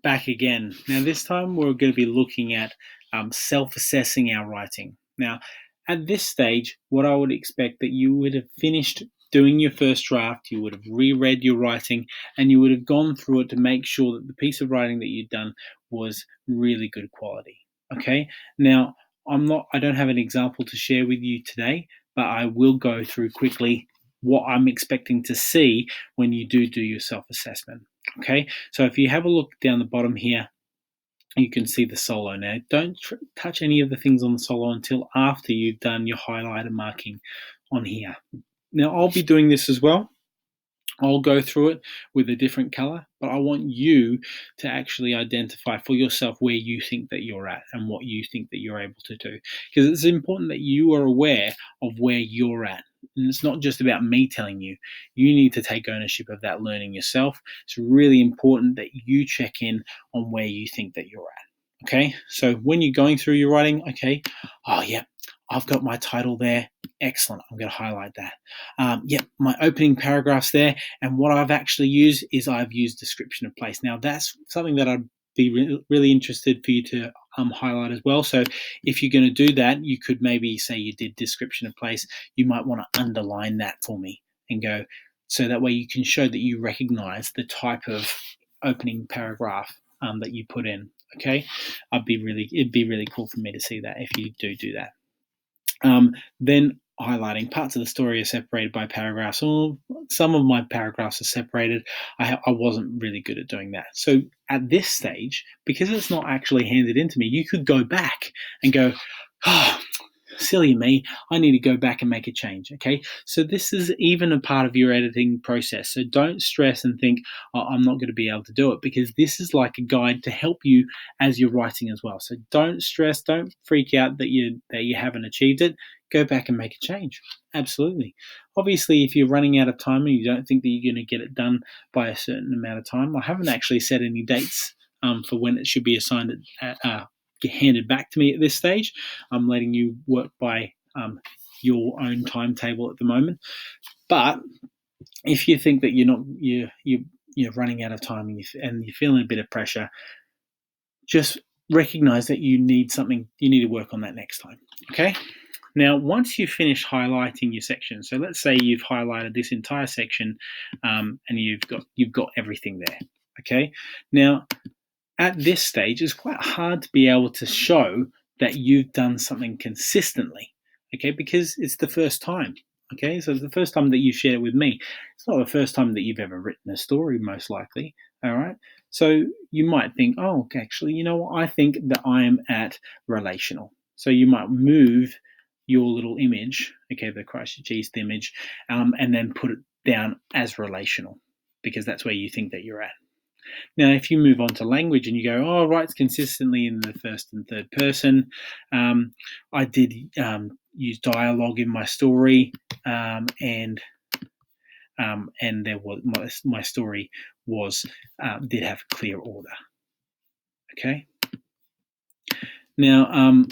back again. Now, this time we're going to be looking at self-assessing our writing. Now, at this stage, what I would expect that you would have finished doing your first draft, you would have reread your writing, and you would have gone through it to make sure that the piece of writing that you'd done was really good quality. Okay. Now, I don't have an example to share with you today, but I will go through quickly what I'm expecting to see when you do your self-assessment. Okay, so if you have a look down the bottom here, you can see the solo. Now, don't touch any of the things on the solo until after you've done your highlighter marking on here. Now, I'll be doing this as well. I'll go through it with a different color, but I want you to actually identify for yourself where you think that you're at and what you think that you're able to do. Because it's important that you are aware of where you're at. And it's not just about me telling you. You need to take ownership of that learning yourself. It's really important that you check in on where you think that you're at. Okay, so when you're going through your writing, okay, oh yeah, I've got my title there. Excellent. I'm going to highlight that. Yep, my opening paragraph's there. And what I've actually used is I've used description of place. Now, that's something that I'd be really interested for you to highlight as well. So if you're going to do that, you could maybe say you did description of place. You might want to underline that for me and go, so that way you can show that you recognize the type of opening paragraph that you put in. Okay, it'd be really cool for me to see that if you do that. Then highlighting parts of the story are separated by paragraphs, or some of my paragraphs are separated. I wasn't really good at doing that. So at this stage, because it's not actually handed in to me, you could go back and go, oh, silly me, I need to go back and make a change. Okay, so this is even a part of your editing process. So don't stress and think, oh, I'm not going to be able to do it, because this is like a guide to help you as you're writing as well. So don't stress, don't freak out that you haven't achieved it. Go back and make a change. Absolutely. Obviously, if you're running out of time and you don't think that you're going to get it done by a certain amount of time, I haven't actually set any dates for when it should be assigned handed back to me at this stage. I'm letting you work by your own timetable at the moment. But if you think that you're running out of time and you're feeling a bit of pressure, just recognize that you need to work on that next time. Okay. Now, once you finish highlighting your section, so let's say you've highlighted this entire section and you've got everything there. Okay. Now, at this stage, it's quite hard to be able to show that you've done something consistently, okay, because it's the first time, okay? So it's the first time that you've shared it with me. It's not the first time that you've ever written a story, most likely, all right? So you might think, oh, actually, you know what? I think that I am at relational. So you might move your little image, okay, the Christchurch East image, and then put it down as relational, because that's where you think that you're at. Now, if you move on to language and you go, oh, writes consistently in the first and third person, I did use dialogue in my story, and there was my story did have clear order. Okay. Now,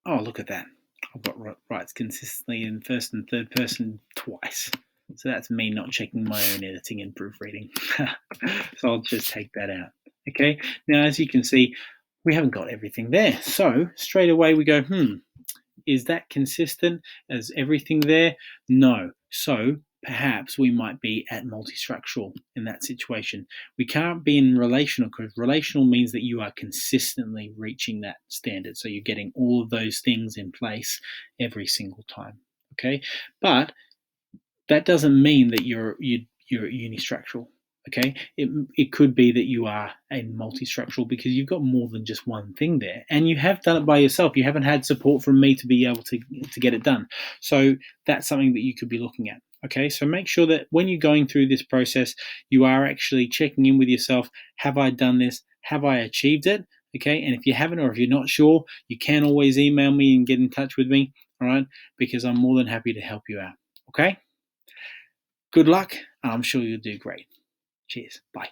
oh, look at that! I've got writes consistently in first and third person twice. So that's me not checking my own editing and proofreading. So I'll just take that out. Okay. Now, as you can see, we haven't got everything there. So straight away we go, is that consistent? Is everything there? No. So perhaps we might be at multistructural in that situation. We can't be in relational, because relational means that you are consistently reaching that standard. So you're getting all of those things in place every single time. Okay. But that doesn't mean that you're unistructural. Okay, it could be that you are a multistructural because you've got more than just one thing there, and you have done it by yourself. You haven't had support from me to be able to get it done. So that's something that you could be looking at. Okay, so make sure that when you're going through this process, you are actually checking in with yourself. Have I done this? Have I achieved it? Okay, and if you haven't, or if you're not sure, you can always email me and get in touch with me. All right, because I'm more than happy to help you out. Okay. Good luck. I'm sure you'll do great. Cheers. Bye.